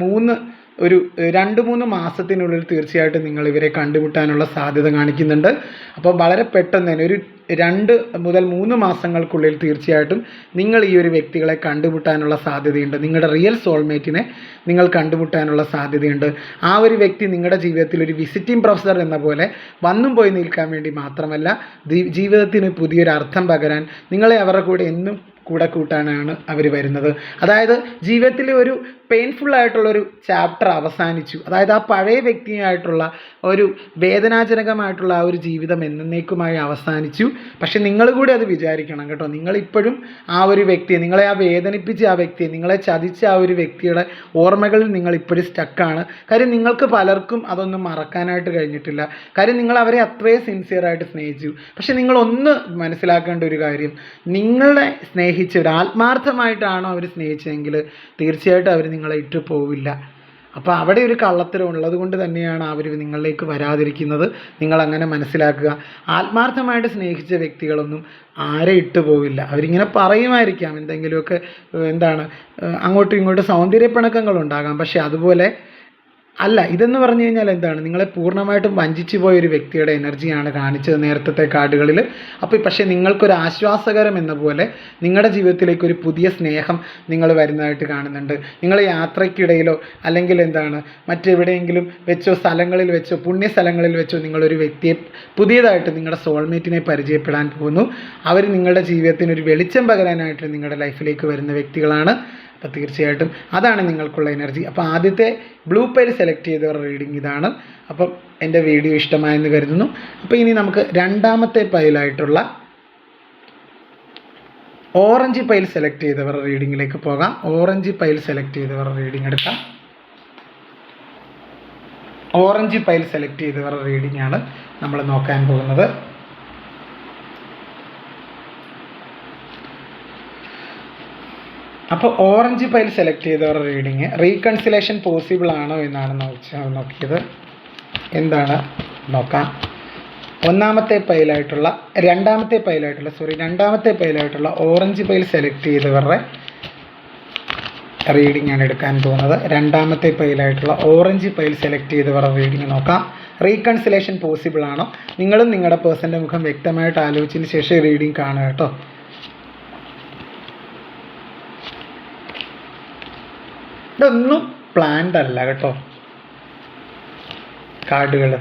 2-3 മാസത്തിനുള്ളിൽ തീർച്ചയായിട്ടും നിങ്ങൾ ഇവരെ കണ്ടുമുട്ടാനുള്ള സാധ്യത കാണിക്കുന്നുണ്ട്. അപ്പോൾ വളരെ പെട്ടെന്ന് തന്നെ ഒരു 2 മുതൽ 3 മാസങ്ങൾക്കുള്ളിൽ തീർച്ചയായിട്ടും നിങ്ങൾ ഈ ഒരു വ്യക്തികളെ കണ്ടുമുട്ടാനുള്ള സാധ്യതയുണ്ട്. നിങ്ങളുടെ റിയൽ സോൾമേറ്റിനെ നിങ്ങൾ കണ്ടുമുട്ടാനുള്ള സാധ്യതയുണ്ട്. ആ ഒരു വ്യക്തി നിങ്ങളുടെ ജീവിതത്തിൽ ഒരു വിസിറ്റിംഗ് പ്രൊഫസർ എന്ന പോലെ വന്നും പോയി നിൽക്കാൻ വേണ്ടി മാത്രമല്ല, ജീവിതത്തിന് പുതിയൊരു അർത്ഥം പകരാൻ, നിങ്ങളെ അവരുടെ കൂടെ എന്നും കൂടെ കൂട്ടാനാണ് അവർ വരുന്നത്. അതായത് ജീവിതത്തിൽ ഒരു പെയിൻഫുൾ ആയിട്ടുള്ളൊരു ചാപ്റ്റർ അവസാനിച്ചു. അതായത് ആ പഴയ വ്യക്തിയായിട്ടുള്ള ഒരു വേദനാജനകമായിട്ടുള്ള ആ ഒരു ജീവിതം എന്നേക്കുമായി അവസാനിച്ചു. പക്ഷെ നിങ്ങൾ കൂടി അത് വിചാരിക്കണം കേട്ടോ. നിങ്ങളിപ്പോഴും ആ ഒരു വ്യക്തിയെ, നിങ്ങളെ ആ വേദനിപ്പിച്ച ആ വ്യക്തിയെ, നിങ്ങളെ ചതിച്ച ആ ഒരു വ്യക്തിയുടെ ഓർമ്മകളിൽ നിങ്ങൾ ഇപ്പോഴും സ്റ്റക്കാണ്. കാര്യം നിങ്ങൾക്ക് പലർക്കും അതൊന്നും മറക്കാനായിട്ട് കഴിഞ്ഞിട്ടില്ല. കാര്യം നിങ്ങൾ അവരെ അത്രയും സിൻസിയറായിട്ട് സ്നേഹിച്ചു. പക്ഷെ നിങ്ങളൊന്ന് മനസ്സിലാക്കേണ്ട ഒരു കാര്യം, നിങ്ങളെ സ്നേഹിച്ചവർ ആത്മാർത്ഥമായിട്ടാണോ അവർ സ്നേഹിച്ചതെങ്കിൽ തീർച്ചയായിട്ടും അവർ നിങ്ങളെ ഇട്ട് പോവില്ല. അപ്പോൾ അവിടെ ഒരു കള്ളത്തരം ഉള്ളത് കൊണ്ട് തന്നെയാണ് അവർ നിങ്ങളിലേക്ക് വരാതിരിക്കുന്നത്. നിങ്ങളങ്ങനെ മനസ്സിലാക്കുക. ആത്മാർത്ഥമായിട്ട് സ്നേഹിച്ച വ്യക്തികളൊന്നും ആരെ ഇട്ടു പോവില്ല. അവരിങ്ങനെ പറയുമായിരിക്കാം എന്തെങ്കിലുമൊക്കെ, അങ്ങോട്ടും ഇങ്ങോട്ടും സൗന്ദര്യപ്പിണക്കങ്ങളുണ്ടാകാം. പക്ഷേ അതുപോലെ അല്ല. ഇതെന്ന് പറഞ്ഞു കഴിഞ്ഞാൽ നിങ്ങളെ പൂർണ്ണമായിട്ടും വഞ്ചിച്ചു പോയൊരു വ്യക്തിയുടെ എനർജിയാണ് കാണിച്ചത് നേരത്തെ കാർഡുകളിൽ. പക്ഷേ നിങ്ങൾക്കൊരു ആശ്വാസകരം എന്ന പോലെ നിങ്ങളുടെ ജീവിതത്തിലേക്ക് ഒരു പുതിയ സ്നേഹം നിങ്ങൾ വരുന്നതായിട്ട് കാണുന്നുണ്ട്. നിങ്ങൾ യാത്രയ്ക്കിടയിലോ അല്ലെങ്കിൽ മറ്റെവിടെയെങ്കിലും വെച്ചോ, സ്ഥലങ്ങളിൽ വെച്ചോ, പുണ്യ സ്ഥലങ്ങളിൽ വെച്ചോ നിങ്ങളൊരു വ്യക്തിയെ പുതിയതായിട്ട് നിങ്ങളുടെ സോൾമേറ്റിനെ പരിചയപ്പെടാൻ പോകുന്നു. അവർ നിങ്ങളുടെ ജീവിതത്തിന് ഒരു വെളിച്ചം പകരാനായിട്ട് നിങ്ങളുടെ ലൈഫിലേക്ക് വരുന്ന വ്യക്തികളാണ്. അപ്പോൾ തീർച്ചയായിട്ടും അതാണ് നിങ്ങൾക്കുള്ള എനർജി. അപ്പോൾ ആദ്യത്തെ ബ്ലൂ പൈൽ സെലക്ട് ചെയ്തവരുടെ റീഡിംഗ് ഇതാണ്. അപ്പം എൻ്റെ വീഡിയോ ഇഷ്ടമായെന്ന് കരുതുന്നു. അപ്പോൾ ഇനി നമുക്ക് രണ്ടാമത്തെ പൈലായിട്ടുള്ള ഓറഞ്ച് പൈൽ സെലക്ട് ചെയ്തവരുടെ റീഡിങ്ങിലേക്ക് പോകാം. ഓറഞ്ച് പൈൽ സെലക്ട് ചെയ്തവരുടെ റീഡിംഗ് എടുക്കാം. ഓറഞ്ച് പൈൽ സെലക്ട് ചെയ്തവരുടെ റീഡിംഗ് ആണ് നമ്മൾ നോക്കാൻ പോകുന്നത്. അപ്പോൾ ഓറഞ്ച് പൈൽ സെലക്ട് ചെയ്തവരുടെ റീഡിങ് റീകൺസിലേഷൻ പോസിബിൾ ആണോ എന്നാണ് നോക്കിയത്. നോക്കാം. രണ്ടാമത്തെ പൈലായിട്ടുള്ള ഓറഞ്ച് പൈൽ സെലക്ട് ചെയ്തവരുടെ റീഡിംഗ് ആണ് എടുക്കാൻ പോകുന്നത്. രണ്ടാമത്തെ പൈലായിട്ടുള്ള ഓറഞ്ച് പൈൽ സെലക്ട് ചെയ്തവരുടെ റീഡിംഗ് നോക്കാം. റീകൺസിലേഷൻ പോസിബിൾ ആണോ? നിങ്ങളും നിങ്ങളുടെ പേഴ്സൻ്റെ മുഖം വ്യക്തമായിട്ട് ആലോചിച്ചതിന് ശേഷം റീഡിംഗ് കാണുക കേട്ടോ. ഇതൊന്നും പ്ലാൻഡ് അല്ല കേട്ടോ കാർഡുകൾ.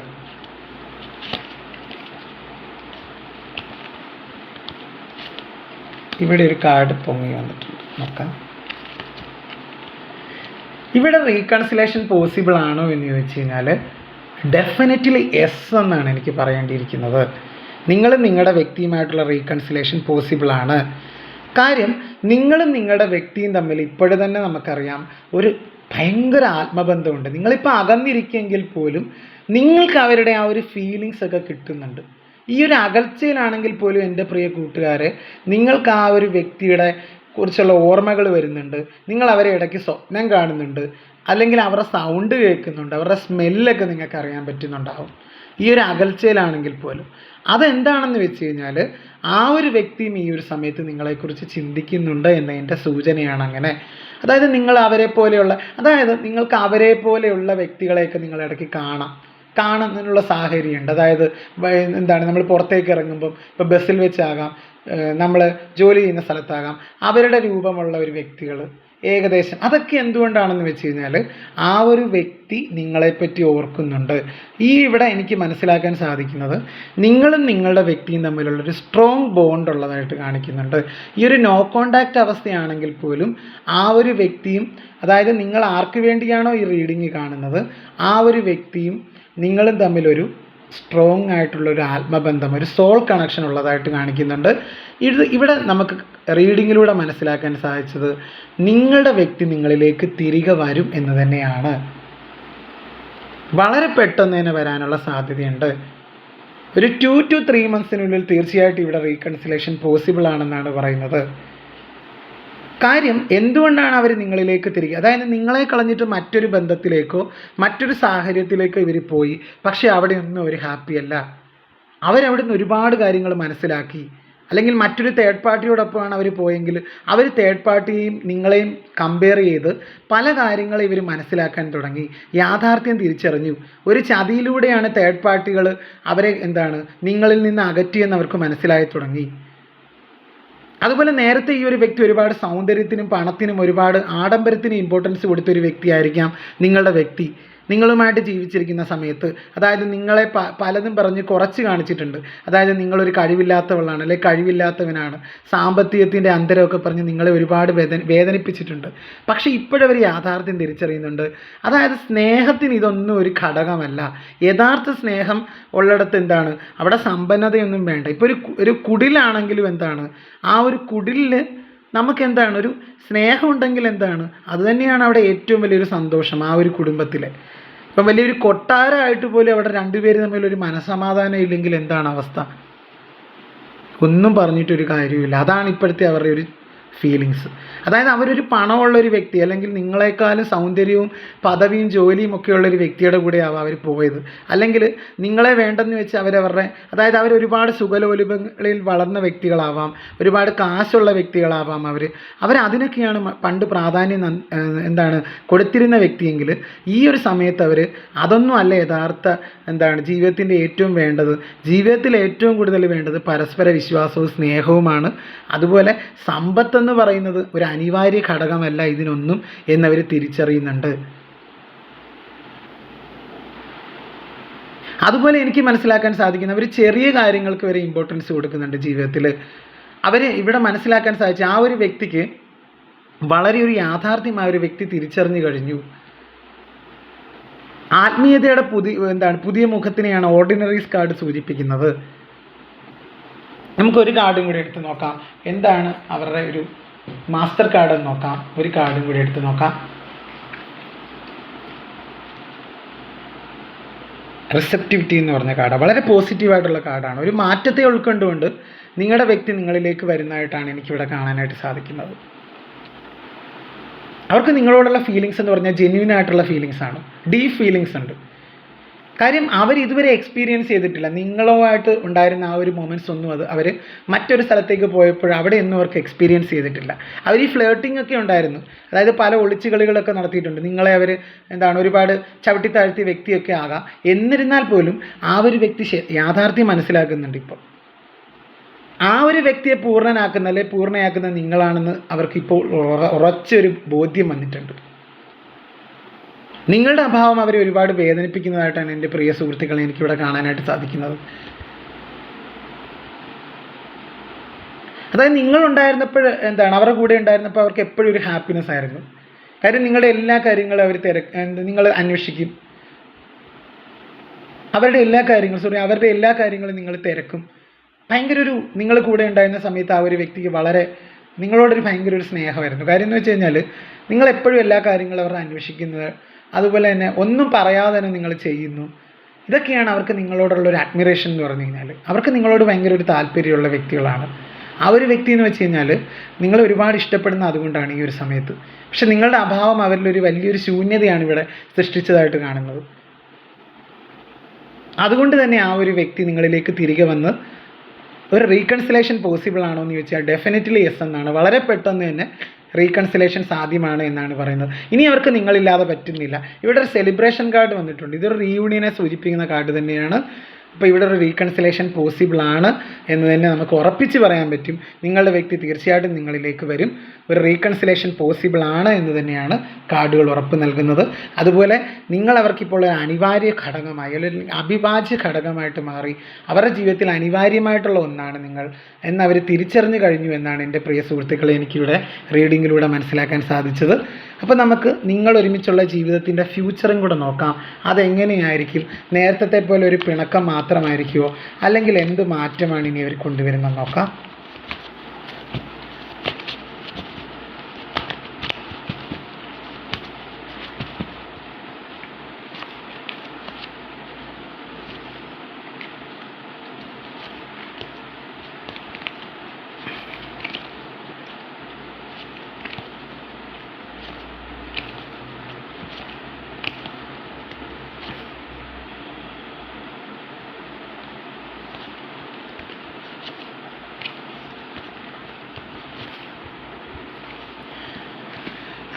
ഇവിടെ ഒരു കാർഡ് പൊങ്ങി വന്നിട്ടുണ്ട്, നോക്കാം. ഇവിടെ റീകൺസിലേഷൻ പോസിബിൾ ആണോ എന്ന് ചോദിച്ചു കഴിഞ്ഞാൽ ഡെഫിനറ്റ്ലി യെസ് എന്നാണ് എനിക്ക് പറയേണ്ടിയിരിക്കുന്നത്. നിങ്ങളും നിങ്ങളുടെ വ്യക്തിയുമായിട്ടുള്ള റീകൺസിലേഷൻ പോസിബിൾ ആണ്. കാര്യം നിങ്ങളും നിങ്ങളുടെ വ്യക്തിയും തമ്മിൽ ഇപ്പോഴും തന്നെ നമുക്കറിയാം ഒരു ഭയങ്കര ആത്മബന്ധമുണ്ട്. നിങ്ങളിപ്പോൾ അകന്നിരിക്കുമെങ്കിൽ പോലും നിങ്ങൾക്ക് അവരുടെ ആ ഒരു ഫീലിങ്സ് ഒക്കെ കിട്ടുന്നുണ്ട്. ഈ ഒരു അകൽച്ചയിലാണെങ്കിൽ പോലും എൻ്റെ പ്രിയ കൂട്ടുകാരെ, നിങ്ങൾക്ക് ആ ഒരു വ്യക്തിയുടെ കുറിച്ചുള്ള ഓർമ്മകൾ വരുന്നുണ്ട്. നിങ്ങൾ അവരെ ഇടയ്ക്ക് സ്വപ്നം കാണുന്നുണ്ട്, അല്ലെങ്കിൽ അവരുടെ സൗണ്ട് കേൾക്കുന്നുണ്ട്, അവരുടെ സ്മെല്ലൊക്കെ നിങ്ങൾക്ക് അറിയാൻ പറ്റുന്നുണ്ടാവും ഈ ഒരു അകൽച്ചയിലാണെങ്കിൽ പോലും. അതെന്താണെന്ന് വെച്ച് കഴിഞ്ഞാൽ ആ ഒരു വ്യക്തിയും ഈ ഒരു സമയത്ത് നിങ്ങളെക്കുറിച്ച് ചിന്തിക്കുന്നുണ്ട് എന്നതിൻ്റെ സൂചനയാണ് അങ്ങനെ. അതായത് നിങ്ങൾക്ക് അവരെ പോലെയുള്ള വ്യക്തികളെയൊക്കെ നിങ്ങളിടയ്ക്ക് കാണുന്നതിനുള്ള സാഹചര്യമുണ്ട്. അതായത് നമ്മൾ പുറത്തേക്ക് ഇറങ്ങുമ്പം, ഇപ്പോൾ ബസ്സിൽ വെച്ചാകാം, നമ്മൾ ജോലി ചെയ്യുന്ന സ്ഥലത്താകാം, അവരുടെ രൂപമുള്ള ഒരു വ്യക്തികൾ ഏകദേശം. അതൊക്കെ എന്തുകൊണ്ടാണെന്ന് വെച്ച് കഴിഞ്ഞാൽ ആ ഒരു വ്യക്തി നിങ്ങളെപ്പറ്റി ഓർക്കുന്നുണ്ട്. ഇവിടെ എനിക്ക് മനസ്സിലാക്കാൻ സാധിക്കുന്നത് നിങ്ങളും നിങ്ങളുടെ വ്യക്തിയും തമ്മിലുള്ളൊരു സ്ട്രോങ് ബോണ്ട് ഉള്ളതായിട്ട് കാണിക്കുന്നുണ്ട്. ഈ ഒരു നോ കോണ്ടാക്റ്റ് അവസ്ഥയാണെങ്കിൽ പോലും ആ ഒരു വ്യക്തിയും, അതായത് നിങ്ങൾ ആർക്ക് വേണ്ടിയാണോ ഈ റീഡിങ് കാണുന്നത്, ആ ഒരു വ്യക്തിയും നിങ്ങളും തമ്മിലൊരു സ്ട്രോങ് ആയിട്ടുള്ളൊരു ആത്മബന്ധം, ഒരു സോൾ കണക്ഷൻ ഉള്ളതായിട്ട് കാണിക്കുന്നുണ്ട്. ഇവിടെ നമുക്ക് റീഡിങ്ങിലൂടെ മനസ്സിലാക്കാൻ സാധിച്ചത് നിങ്ങളുടെ വ്യക്തി നിങ്ങളിലേക്ക് തിരികെ വരും എന്ന് തന്നെയാണ്. വളരെ പെട്ടെന്ന് തന്നെ വരാനുള്ള സാധ്യതയുണ്ട്. ഒരു 2 to 3 months തീർച്ചയായിട്ടും ഇവിടെ റീകൺസിലേഷൻ പോസിബിൾ ആണെന്നാണ് പറയുന്നത്. കാര്യം എന്തുകൊണ്ടാണ് അവർ നിങ്ങളിലേക്ക് തിരികെ, അതായത് നിങ്ങളെ കളഞ്ഞിട്ട് മറ്റൊരു ബന്ധത്തിലേക്കോ മറ്റൊരു സാഹചര്യത്തിലേക്കോ ഇവർ പോയി, പക്ഷേ അവിടെ ഒന്നും അവർ ഹാപ്പിയല്ല. അവരവിടെ നിന്ന് ഒരുപാട് കാര്യങ്ങൾ മനസ്സിലാക്കി. അല്ലെങ്കിൽ മറ്റൊരു തേർഡ് പാർട്ടിയോടൊപ്പമാണ് അവർ പോയെങ്കിൽ അവർ തേർഡ് പാർട്ടിയെയും നിങ്ങളെയും കമ്പയർ ചെയ്ത് പല കാര്യങ്ങളും ഇവർ മനസ്സിലാക്കാൻ തുടങ്ങി. യാഥാർത്ഥ്യം തിരിച്ചറിഞ്ഞു. ഒരു ചതിയിലൂടെയാണ് തേർഡ് പാർട്ടികൾ അവരെ നിങ്ങളിൽ നിന്ന് അകറ്റിയെന്ന് അവർക്ക് മനസ്സിലായി തുടങ്ങി. അതുപോലെ നേരത്തെ ഈ ഒരു വ്യക്തി ഒരുപാട് സൗന്ദര്യത്തിനും പണത്തിനും ഒരുപാട് ആഡംബരത്തിനും ഇമ്പോർട്ടൻസ് കൊടുത്തൊരു വ്യക്തിയായിരിക്കാം നിങ്ങളുടെ വ്യക്തി. നിങ്ങളുമായിട്ട് ജീവിച്ചിരിക്കുന്ന സമയത്ത്, അതായത് നിങ്ങളെ പലതും പറഞ്ഞ് കുറച്ച് കാണിച്ചിട്ടുണ്ട്. അതായത് നിങ്ങളൊരു കഴിവില്ലാത്തവളാണ്, അല്ലെങ്കിൽ കഴിവില്ലാത്തവനാണ്, സാമ്പത്തികത്തിൻ്റെ അന്തരമൊക്കെ പറഞ്ഞ് നിങ്ങളെ ഒരുപാട് വേദനിപ്പിച്ചിട്ടുണ്ട്. പക്ഷേ ഇപ്പോഴവർ യാഥാർത്ഥ്യം തിരിച്ചറിയുന്നുണ്ട്. അതായത് സ്നേഹത്തിന് ഇതൊന്നും ഒരു ഘടകമല്ല. യഥാർത്ഥ സ്നേഹം ഉള്ളിടത്ത് അവിടെ സമ്പന്നതയൊന്നും വേണ്ട. ഇപ്പോൾ ഒരു കുടിലാണെങ്കിലും ആ ഒരു കുടിലിൽ നമുക്ക് ഒരു സ്നേഹം ഉണ്ടെങ്കിൽ അത് തന്നെയാണ് അവിടെ ഏറ്റവും വലിയൊരു സന്തോഷം ആ ഒരു കുടുംബത്തിലെ. ഇപ്പം വലിയൊരു കൊട്ടാരമായിട്ട് പോലും അവിടെ രണ്ടുപേര് തമ്മിലൊരു മനസ്സമാധാനം ഇല്ലെങ്കിൽ എന്താണ് അവസ്ഥ? ഒന്നും പറഞ്ഞിട്ടൊരു കാര്യമില്ല. അതാണ് ഇപ്പോഴത്തെ അവരുടെ ഒരു ഫീലിങ്സ്. അതായത് അവരൊരു പണമുള്ളൊരു വ്യക്തി, അല്ലെങ്കിൽ നിങ്ങളെക്കാളും സൗന്ദര്യവും പദവിയും ജോലിയും ഒക്കെ ഉള്ളൊരു വ്യക്തിയുടെ കൂടെയാവാം അവർ പോയത്. അല്ലെങ്കിൽ നിങ്ങളെ വേണ്ടെന്ന് വെച്ച് അതായത് അവരൊരുപാട് സുഖലോലുപങ്ങളിൽ വളർന്ന വ്യക്തികളാവാം, ഒരുപാട് കാശുള്ള വ്യക്തികളാവാം. അവരതിനൊക്കെയാണ് പണ്ട് പ്രാധാന്യം കൊടുത്തിരുന്ന വ്യക്തിയെങ്കിൽ ഈ ഒരു സമയത്ത് അതൊന്നും അല്ല യഥാർത്ഥ ജീവിതത്തിൻ്റെ ഏറ്റവും വേണ്ടത്. ജീവിതത്തിൽ ഏറ്റവും കൂടുതൽ വേണ്ടത് പരസ്പര വിശ്വാസവും സ്നേഹവുമാണ്. അതുപോലെ സമ്പത്തെന്ന് പറയുന്നത് ഒരു അനിവാര്യ ഘടകമല്ല ഇതിനൊന്നും എന്നവർ തിരിച്ചറിയുന്നുണ്ട്. അതുപോലെ എനിക്ക് മനസ്സിലാക്കാൻ സാധിക്കുന്ന അവർ ചെറിയ കാര്യങ്ങൾക്ക് വരെ ഇമ്പോർട്ടൻസ് കൊടുക്കുന്നുണ്ട് ജീവിതത്തിൽ. ഇവിടെ മനസ്സിലാക്കാൻ സാധിച്ച ആ ഒരു വ്യക്തിക്ക് വളരെ ഒരു യാഥാർത്ഥ്യമായ ഒരു വ്യക്തി തിരിച്ചറിഞ്ഞു കഴിഞ്ഞു. ആത്മീയതയുടെ പുതിയ മുഖത്തിനെയാണ് ഓർഡിനറീസ് കാർഡ് സൂചിപ്പിക്കുന്നത്. നമുക്കൊരു കാർഡും കൂടി എടുത്ത് നോക്കാം. എന്താണ് അവരുടെ ഒരു മാസ്റ്റർ കാർഡ് എന്ന് നോക്കാം. ഒരു കാർഡും കൂടി എടുത്ത് നോക്കാം. റിസപ്റ്റിവിറ്റി എന്ന് പറഞ്ഞ കാർഡ് വളരെ പോസിറ്റീവായിട്ടുള്ള കാർഡാണ്. ഒരു മാറ്റത്തെ ഉൾക്കൊണ്ടുകൊണ്ട് നിങ്ങളുടെ വ്യക്തി നിങ്ങളിലേക്ക് വരുന്നതായിട്ടാണ് എനിക്കിവിടെ കാണാനായിട്ട് സാധിക്കുന്നത്. അവർക്ക് നിങ്ങളോടുള്ള ഫീലിങ്സ് എന്ന് പറഞ്ഞാൽ ജെന്യൂൻ ആയിട്ടുള്ള ഫീലിങ്സ് ആണ്, ഡീപ്പ് ഫീലിങ്സ് ഉണ്ട്. കാര്യം ഇതുവരെ എക്സ്പീരിയൻസ് ചെയ്തിട്ടില്ല. നിങ്ങളുമായിട്ട് ഉണ്ടായിരുന്ന ആ ഒരു മൊമെൻറ്റ്സ് ഒന്നും അവർ മറ്റൊരു സ്ഥലത്തേക്ക് പോയപ്പോൾ അവിടെയൊന്നും അവർക്ക് എക്സ്പീരിയൻസ് ചെയ്തിട്ടില്ല. അവർ ഈ ഫ്ലേർട്ടിംഗ് ഒക്കെ ഉണ്ടായിരുന്നു, അതായത് പല ഒളിച്ചുകളികളൊക്കെ നടത്തിയിട്ടുണ്ട്. നിങ്ങളെ ഒരുപാട് ചവിട്ടിത്താഴ്ത്തിയ വ്യക്തിയൊക്കെ ആകാം. എന്നിരുന്നാൽ പോലും ആ ഒരു വ്യക്തി യാഥാർത്ഥ്യം മനസ്സിലാക്കുന്നുണ്ട്. ഇപ്പോൾ ആ ഒരു വ്യക്തിയെ പൂർണ്ണയാക്കുന്ന നിങ്ങളാണെന്ന് അവർക്കിപ്പോൾ ഉറച്ചൊരു ബോധ്യം വന്നിട്ടുണ്ട്. നിങ്ങളുടെ അഭാവം അവരെ ഒരുപാട് വേദനിപ്പിക്കുന്നതായിട്ടാണ് എൻ്റെ പ്രിയ സുഹൃത്തുക്കളെ എനിക്കിവിടെ കാണാനായിട്ട് സാധിക്കുന്നത്. അതായത് നിങ്ങളുണ്ടായിരുന്നപ്പോൾ അവരുടെ കൂടെ ഉണ്ടായിരുന്നപ്പോൾ അവർക്ക് എപ്പോഴും ഒരു ഹാപ്പിനെസ് ആയിരുന്നു. കാര്യം നിങ്ങളുടെ എല്ലാ കാര്യങ്ങളും നിങ്ങൾ അന്വേഷിക്കും. അവരുടെ എല്ലാ കാര്യങ്ങളും നിങ്ങൾ തിരക്കും. നിങ്ങൾ കൂടെ ഉണ്ടായിരുന്ന സമയത്ത് ആ ഒരു വ്യക്തിക്ക് നിങ്ങളോടൊരു ഭയങ്കര ഒരു സ്നേഹമായിരുന്നു. കാര്യം എന്ന് വെച്ച് കഴിഞ്ഞാൽ നിങ്ങളെപ്പോഴും എല്ലാ കാര്യങ്ങളും അവരുടെ അന്വേഷിക്കുന്നത്, അതുപോലെ തന്നെ ഒന്നും പറയാതെ തന്നെ നിങ്ങൾ ചെയ്യുന്നു. ഇതൊക്കെയാണ് അവർക്ക് നിങ്ങളോടുള്ളൊരു അഡ്മിറേഷൻ എന്ന് പറഞ്ഞു കഴിഞ്ഞാൽ. അവർക്ക് നിങ്ങളോട് ഭയങ്കര ഒരു താല്പര്യമുള്ള വ്യക്തികളാണ്. ആ ഒരു വ്യക്തി എന്ന് വെച്ച് കഴിഞ്ഞാൽ നിങ്ങൾ ഒരുപാട് ഇഷ്ടപ്പെടുന്ന അതുകൊണ്ടാണ് ഈ ഒരു സമയത്ത്. പക്ഷെ നിങ്ങളുടെ അഭാവം അവരിലൊരു വലിയൊരു ശൂന്യതയാണ് ഇവിടെ സൃഷ്ടിച്ചതായിട്ട് കാണുന്നത്. അതുകൊണ്ട് തന്നെ ആ ഒരു വ്യക്തി നിങ്ങളിലേക്ക് തിരികെ വന്ന് ഒരു റീകൺസിലേഷൻ പോസിബിൾ ആണോ എന്ന് ചോദിച്ചാൽ ഡെഫിനറ്റ്ലി യെസ് എന്നാണ്. വളരെ പെട്ടെന്ന് തന്നെ റീകൺസിലേഷൻ സാധ്യമാണ് എന്നാണ് പറയുന്നത്. ഇനി അവർക്ക് നിങ്ങളില്ലാതെ പറ്റുന്നില്ല. ഇവിടെ ഒരു സെലിബ്രേഷൻ കാർഡ് വന്നിട്ടുണ്ട്. ഇതൊരു റീയൂണിയനെ സൂചിപ്പിക്കുന്ന കാർഡ് തന്നെയാണ്. അപ്പോൾ ഇവിടെ ഒരു റീകൺസിലേഷൻ പോസിബിൾ ആണ് എന്ന് തന്നെ നമുക്ക് ഉറപ്പിച്ച് പറയാൻ പറ്റും. നിങ്ങളുടെ വ്യക്തി തീർച്ചയായിട്ടും നിങ്ങളിലേക്ക് വരും. ഒരു റീകൺസിലേഷൻ പോസിബിൾ ആണ് എന്ന് തന്നെയാണ് കാർഡുകൾ ഉറപ്പ് നൽകുന്നത്. അതുപോലെ നിങ്ങൾ അവർക്കിപ്പോൾ ഒരു അനിവാര്യ ഘടകമായി അല്ലെങ്കിൽ അവിഭാജ്യ ഘടകമായിട്ട് മാറി. അവരുടെ ജീവിതത്തിൽ അനിവാര്യമായിട്ടുള്ള ഒന്നാണ് നിങ്ങൾ എന്നവർ തിരിച്ചറിഞ്ഞു കഴിഞ്ഞു എന്നാണ് എൻ്റെ പ്രിയ സുഹൃത്തുക്കളെ എനിക്കിവിടെ റീഡിങ്ങിലൂടെ മനസ്സിലാക്കാൻ സാധിച്ചത്. അപ്പോൾ നമുക്ക് നിങ്ങൾ ഒരുമിച്ചുള്ള ജീവിതത്തിൻ്റെ ഫ്യൂച്ചറും കൂടെ നോക്കാം. അതെങ്ങനെയായിരിക്കും? നേരത്തെ പോലെ ഒരു പിണക്കം മാത്രമായിരിക്കുമോ, അല്ലെങ്കിൽ എന്ത് മാറ്റമാണ് ഇനി അവർ കൊണ്ടുവരുന്നത് നോക്കാം.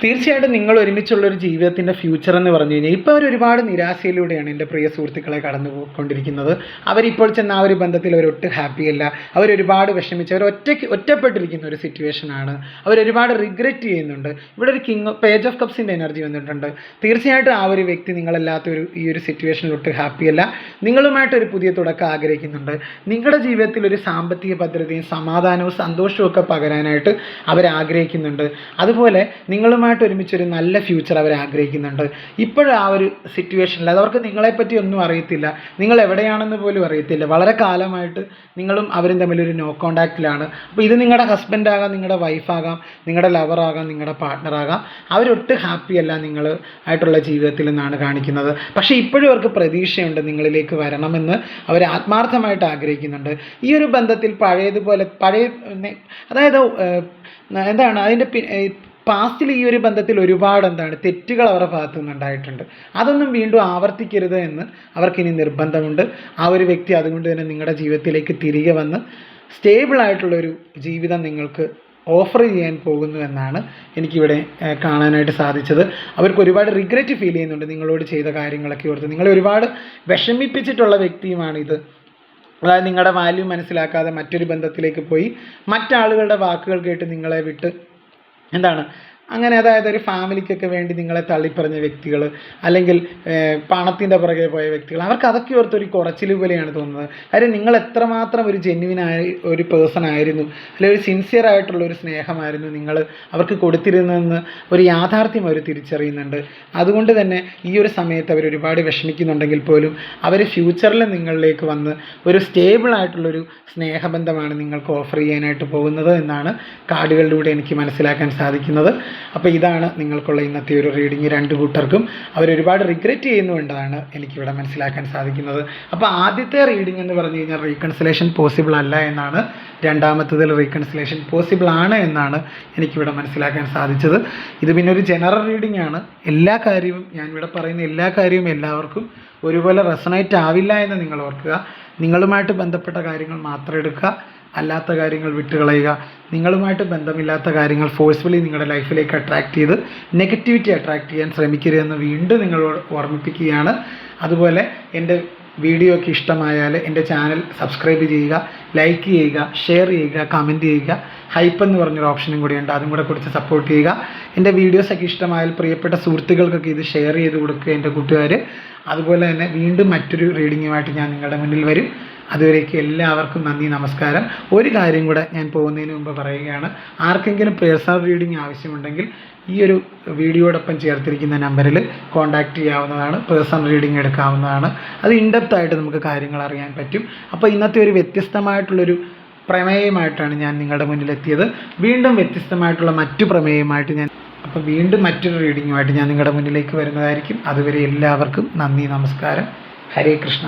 തീർച്ചയായിട്ടും നിങ്ങൾ ഒരുമിച്ചുള്ളൊരു ജീവിതത്തിൻ്റെ ഫ്യൂച്ചർ എന്ന് പറഞ്ഞു കഴിഞ്ഞാൽ ഇപ്പോൾ ഒരുപാട് നിരാശയിലൂടെയാണ് എൻ്റെ പ്രിയ സുഹൃത്തുക്കളെ കടന്നു പോയിക്കൊണ്ടിരിക്കുന്നത്. അവരിപ്പോൾ ചെന്ന ആ ഒരു ബന്ധത്തിൽ അവരൊട്ടും ഹാപ്പിയല്ല. അവരൊരുപാട് വിഷമിച്ച് ഒറ്റപ്പെട്ടിരിക്കുന്ന ഒരു സിറ്റുവേഷനാണ്. അവരൊരുപാട് റിഗ്രറ്റ് ചെയ്യുന്നുണ്ട്. ഇവിടെ ഒരു പേജ് ഓഫ് കപ്സിൻ്റെ എനർജി വന്നിട്ടുണ്ട്. തീർച്ചയായിട്ടും ആ ഒരു വ്യക്തി ഈ ഒരു സിറ്റുവേഷനിൽ ഒട്ടും ഹാപ്പിയല്ല. നിങ്ങളുമായിട്ടൊരു പുതിയ തുടക്കം ആഗ്രഹിക്കുന്നുണ്ട്. നിങ്ങളുടെ ജീവിതത്തിൽ ഒരു സാമ്പത്തിക ഭദ്രതയും സമാധാനവും സന്തോഷവും ഒക്കെ പകരാനായിട്ട് അവർ ആഗ്രഹിക്കുന്നുണ്ട്. അതുപോലെ നിങ്ങളുമായി നിങ്ങളുമായിട്ട് ഒരുമിച്ചൊരു നല്ല ഫ്യൂച്ചർ അവർ ആഗ്രഹിക്കുന്നുണ്ട്. ഇപ്പോഴും ആ ഒരു സിറ്റുവേഷനിൽ അവർക്ക് നിങ്ങളെപ്പറ്റി ഒന്നും അറിയത്തില്ല, നിങ്ങൾ എവിടെയാണെന്ന് പോലും അറിയത്തില്ല. വളരെ കാലമായിട്ട് നിങ്ങളും അവരും തമ്മിലൊരു നോ കോണ്ടാക്റ്റിലാണ്. അപ്പോൾ ഇത് നിങ്ങളുടെ ഹസ്ബൻഡാകാം, നിങ്ങളുടെ വൈഫാകാം, നിങ്ങളുടെ ലവറാകാം, നിങ്ങളുടെ പാർട്ട്ണറാകാം. അവരൊട്ടും ഹാപ്പിയല്ല നിങ്ങൾ ആയിട്ടുള്ള ജീവിതത്തിൽ നിന്നാണ് കാണിക്കുന്നത്. പക്ഷേ ഇപ്പോഴും അവർക്ക് പ്രതീക്ഷയുണ്ട്, നിങ്ങളിലേക്ക് വരണമെന്ന് അവർ ആത്മാർത്ഥമായിട്ട് ആഗ്രഹിക്കുന്നുണ്ട്. ഈ ഒരു ബന്ധത്തിൽ പഴയതുപോലെ അതായത് എന്താണ് അതിൻ്റെ പാസ്റ്റിൽ ഈ ഒരു ബന്ധത്തിൽ ഒരുപാട് തെറ്റുകൾ അവരുടെ ഭാഗത്തു നിന്നുണ്ടായിട്ടുണ്ട്. അതൊന്നും വീണ്ടും ആവർത്തിക്കരുത് എന്ന് അവർക്കിനി നിർബന്ധമുണ്ട്. ആ ഒരു വ്യക്തി അതുകൊണ്ട് തന്നെ നിങ്ങളുടെ ജീവിതത്തിലേക്ക് തിരികെ വന്ന് സ്റ്റേബിളായിട്ടുള്ളൊരു ജീവിതം നിങ്ങൾക്ക് ഓഫർ ചെയ്യാൻ പോകുന്നു എന്നാണ് എനിക്കിവിടെ കാണാനായിട്ട് സാധിച്ചത്. അവർക്ക് ഒരുപാട് റിഗ്രറ്റ് ഫീൽ ചെയ്യുന്നുണ്ട് നിങ്ങളോട് ചെയ്ത കാര്യങ്ങളൊക്കെ ഓർത്ത്. നിങ്ങളെ ഒരുപാട് വിഷമിപ്പിച്ചിട്ടുള്ള വ്യക്തിയുമാണിത്. അതായത് നിങ്ങളുടെ വാല്യൂ മനസ്സിലാക്കാതെ മറ്റൊരു ബന്ധത്തിലേക്ക് പോയി മറ്റാളുകളുടെ വാക്കുകൾ കേട്ട് നിങ്ങളെ വിട്ട് അങ്ങനെ അതായത് ഒരു ഫാമിലിക്കൊക്കെ വേണ്ടി നിങ്ങളെ തള്ളിപ്പറഞ്ഞ വ്യക്തികൾ, അല്ലെങ്കിൽ പണത്തിൻ്റെ പുറകെ പോയ വ്യക്തികൾ, അവർക്ക് അതൊക്കെ ഓർത്തൊരു കുറച്ചിൽ പോലെയാണ് തോന്നുന്നത്. കാര്യം നിങ്ങൾ എത്രമാത്രം ഒരു ജെന്യുവിനായ ഒരു പേഴ്സൺ ആയിരുന്നു, അല്ലെങ്കിൽ ഒരു സിൻസിയർ ആയിട്ടുള്ള ഒരു സ്നേഹമായിരുന്നു നിങ്ങൾ അവർക്ക് കൊടുത്തിരുന്നതെന്ന് ഒരു യാഥാർത്ഥ്യം അവർ തിരിച്ചറിയുന്നുണ്ട്. അതുകൊണ്ട് തന്നെ ഈ ഒരു സമയത്ത് അവർ ഒരുപാട് വിഷമിക്കുന്നുണ്ടെങ്കിൽ പോലും അവർ ഫ്യൂച്ചറിൽ നിങ്ങളിലേക്ക് വന്ന് ഒരു സ്റ്റേബിളായിട്ടുള്ളൊരു സ്നേഹബന്ധമാണ് നിങ്ങൾക്ക് ഓഫർ ചെയ്യാനായിട്ട് പോകുന്നത് എന്നാണ് കാർഡുകളിലൂടെ എനിക്ക് മനസ്സിലാക്കാൻ സാധിക്കുന്നത്. അപ്പോൾ ഇതാണ് നിങ്ങൾക്കുള്ള ഇന്നത്തെ ഒരു റീഡിങ്. രണ്ട് കൂട്ടർക്കും അവരൊരുപാട് റിഗ്രറ്റ് ചെയ്യുന്നുണ്ടെന്നാണ് എനിക്കിവിടെ മനസ്സിലാക്കാൻ സാധിക്കുന്നത്. അപ്പോൾ ആദ്യത്തെ റീഡിംഗ് എന്ന് പറഞ്ഞു കഴിഞ്ഞാൽ റീകൺസിലേഷൻ പോസിബിൾ അല്ല എന്നാണ്, രണ്ടാമത്തതിൽ റീകൺസിലേഷൻ പോസിബിൾ ആണ് എന്നാണ് എനിക്കിവിടെ മനസ്സിലാക്കാൻ സാധിച്ചത്. ഇത് പിന്നെ ഒരു ജനറൽ റീഡിംഗ് ആണ്. എല്ലാ കാര്യവും ഞാനിവിടെ പറയുന്ന എല്ലാ കാര്യവും എല്ലാവർക്കും ഒരുപോലെ റെസണേറ്റ് ആവില്ല എന്ന് നിങ്ങൾ ഓർക്കുക. നിങ്ങളുമായിട്ട് ബന്ധപ്പെട്ട കാര്യങ്ങൾ മാത്രം എടുക്കുക, അല്ലാത്ത കാര്യങ്ങൾ വിട്ടുകളയുക. നിങ്ങളുമായിട്ട് ബന്ധമില്ലാത്ത കാര്യങ്ങൾ ഫോഴ്സ്ഫുള്ളി നിങ്ങളുടെ ലൈഫിലേക്ക് അട്രാക്റ്റ് ചെയ്ത് നെഗറ്റിവിറ്റി അട്രാക്റ്റ് ചെയ്യാൻ ശ്രമിക്കരുതെന്ന് വീണ്ടും നിങ്ങളോട് ഓർമ്മിപ്പിക്കുകയാണ്. അതുപോലെ എൻ്റെ വീഡിയോ ഒക്കെ ഇഷ്ടമായാൽ എൻ്റെ ചാനൽ സബ്സ്ക്രൈബ് ചെയ്യുക, ലൈക്ക് ചെയ്യുക, ഷെയർ ചെയ്യുക, കമൻറ്റ് ചെയ്യുക. ഹൈപ്പ് എന്ന് പറഞ്ഞൊരു ഓപ്ഷനും കൂടിയുണ്ട്, അതും കൂടെ കൊടുത്ത് സപ്പോർട്ട് ചെയ്യുക. എൻ്റെ വീഡിയോസൊക്കെ ഇഷ്ടമായാൽ പ്രിയപ്പെട്ട സുഹൃത്തുക്കൾക്കൊക്കെ ഇത് ഷെയർ ചെയ്ത് കൊടുക്കുക, എൻ്റെ കൂട്ടുകാർ. അതുപോലെ തന്നെ വീണ്ടും മറ്റൊരു റീഡിങ്ങുമായിട്ട് ഞാൻ നിങ്ങളുടെ മുന്നിൽ വരും. അതുവരേക്കും എല്ലാവർക്കും നന്ദി, നമസ്കാരം. ഒരു കാര്യം കൂടെ ഞാൻ പോകുന്നതിന് മുമ്പ് പറയുകയാണ്, ആർക്കെങ്കിലും പേഴ്സണൽ റീഡിംഗ് ആവശ്യമുണ്ടെങ്കിൽ ഈ ഒരു വീഡിയോടൊപ്പം ചേർത്തിരിക്കുന്ന നമ്പറിൽ കോൺടാക്റ്റ് ചെയ്യാവുന്നതാണ്. പേഴ്സണൽ റീഡിംഗ് എടുക്കാവുന്നതാണ്. അത് ഇൻഡെപ്തായിട്ട് നമുക്ക് കാര്യങ്ങൾ അറിയാൻ പറ്റും. അപ്പോൾ ഇന്നത്തെ ഒരു വ്യത്യസ്തമായിട്ടുള്ളൊരു പ്രമേയമായിട്ടാണ് ഞാൻ നിങ്ങളുടെ മുന്നിലെത്തിയത്. വീണ്ടും വ്യത്യസ്തമായിട്ടുള്ള മറ്റു പ്രമേയമായിട്ട് വീണ്ടും മറ്റൊരു റീഡിങ്ങുമായിട്ട് ഞാൻ നിങ്ങളുടെ മുന്നിലേക്ക് വരുന്നതായിരിക്കും. അതുവരെ എല്ലാവർക്കും നന്ദി, നമസ്കാരം. ഹരേ കൃഷ്ണ.